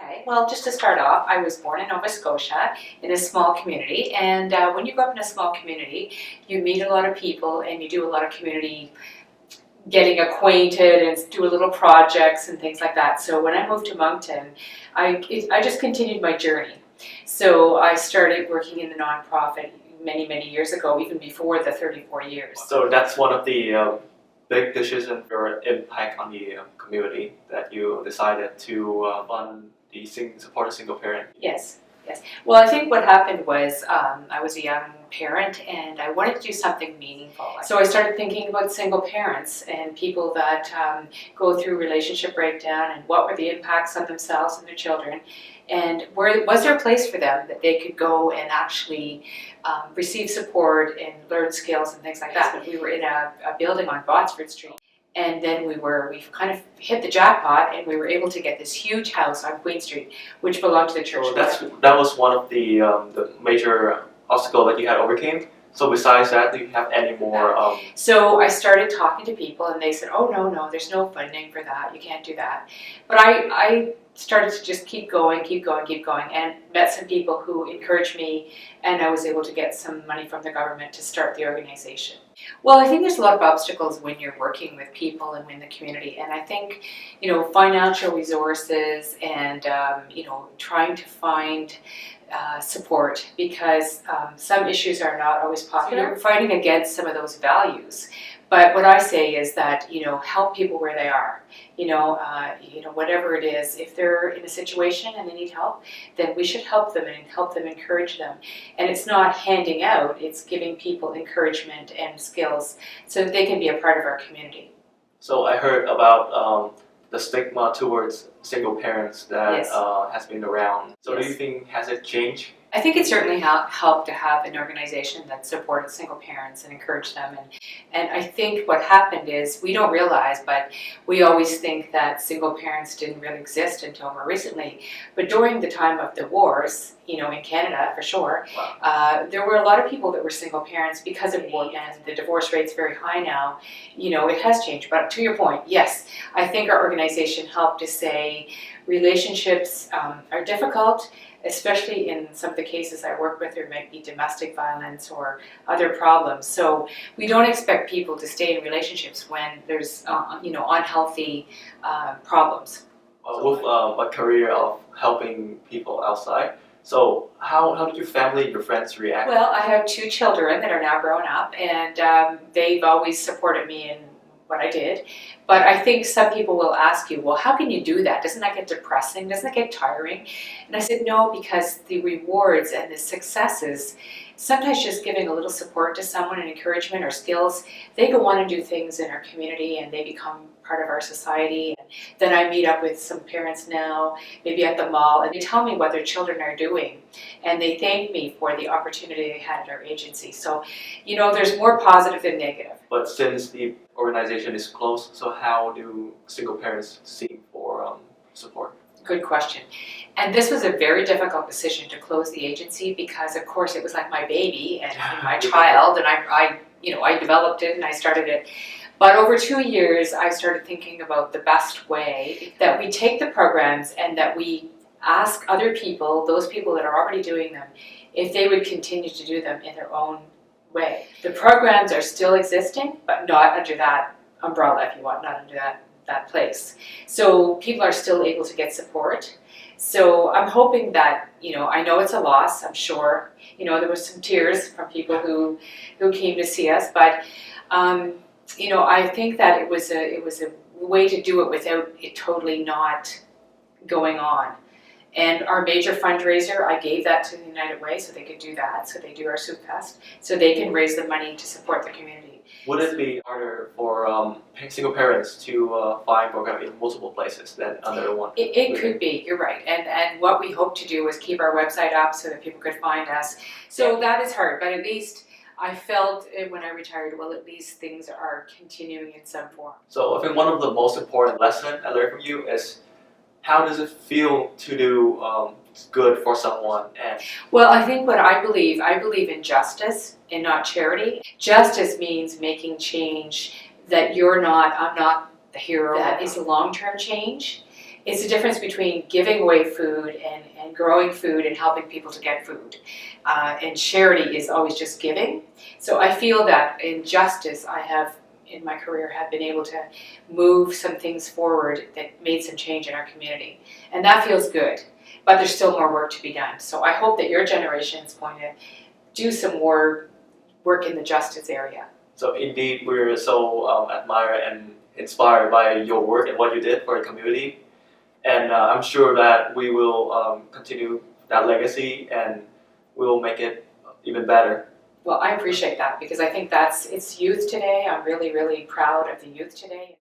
Okay, well, just to start off, I was born in Nova Scotia in a small community, and when you grow up in a small community, you meet a lot of people and you do a lot of community getting acquainted and do a little projects and things like that. So when I moved to Moncton, I just continued my journey. So I started working in the nonprofit many years ago, even before the 34 years. So that's one of the big decisions or impact on the community that you decided to fund the support a single parent. Yes. Well, I think what happened was I was a young parent and I wanted to do something meaningful. So I started thinking about single parents and people that go through relationship breakdown and what were the impacts on themselves and their children, and was there a place for them that they could go and actually receive support and learn skills and things like that. We were in a building on Botsford Street. And then we kind of hit the jackpot, and we were able to get this huge house on Queen Street, which belonged to the church. So that was one of the major obstacle that you had overcame. So besides that, do you have any more? So I started talking to people, and they said, "Oh no, there's no funding for that. You can't do that." But I started to just keep going, and met some people who encouraged me, and I was able to get some money from the government to start the organization. Well, I think there's a lot of obstacles when you're working with people and in the community, and I think, financial resources and, trying to find support, because some issues are not always popular. You're fighting against some of those values. But what I say is that, help people where they are. Whatever it is, if they're in a situation and they need help, then we should help them and help them, encourage them. And it's not handing out, it's giving people encouragement and skills so that they can be a part of our community. So I heard about the stigma towards single parents that Yes. Has been around. So Yes. do you think, has it changed? I think it certainly helped to have an organization that supported single parents and encouraged them. And I think what happened is, we don't realize, but we always think that single parents didn't really exist until more recently. But during the time of the wars, in Canada for sure, Wow. there were a lot of people that were single parents because of war, and the divorce rate's very high now. It has changed. But to your point, yes, I think our organization helped to say relationships are difficult, especially in some of the cases I work with. There might be domestic violence or other problems. So we don't expect people to stay in relationships when there's unhealthy problems. With a career of helping people outside. So how did your family, your friends react? Well, I have 2 children that are now grown up, and they've always supported me in what I did. But I think some people will ask you, well, how can you do that? Doesn't that get depressing? Doesn't that get tiring? And I said, no, because the rewards and the successes, sometimes just giving a little support to someone and encouragement or skills, they go on and do things in our community and they become part of our society. And then I meet up with some parents now, maybe at the mall, and they tell me what their children are doing. And they thank me for the opportunity they had at our agency. So, there's more positive than negative. But since the organization is closed, so how do single parents seek for support? Good question. And this was a very difficult decision to close the agency, because of course it was like my baby and my child, and I developed it and I started it. But over 2 years, I started thinking about the best way that we take the programs and that we ask other people, those people that are already doing them, if they would continue to do them in their own way. The programs are still existing, but not under that umbrella, if you want, not under that place. So people are still able to get support. So I'm hoping that, I know it's a loss, I'm sure. There was some tears from people who came to see us, but I think that it was a way to do it without it totally not going on. And our major fundraiser, I gave that to the United Way so they could do that. So they do our Soup Fest, so they can raise the money to support the community. Would it be harder for single parents to find programs in multiple places than under one? It could be, you're right. And what we hope to do is keep our website up so that people could find us. So that is hard, but at least I felt when I retired, well, at least things are continuing in some form. So I think one of the most important lessons I learned from you is, how does it feel to do good for someone? And well, I think what I believe in justice and not charity. Justice means making change that I'm not the hero. That is long-term change. it's the difference between giving away food and growing food and helping people to get food. And charity is always just giving. So I feel that in justice, I have, in my career, have been able to move some things forward that made some change in our community. And that feels good, but there's still more work to be done. So I hope that your generation is going to do some more work in the justice area. So indeed, we're so admired and inspired by your work and what you did for the community. And I'm sure that we will continue that legacy and we'll make it even better. Well, I appreciate that because I think it's youth today. I'm really, really proud of the youth today.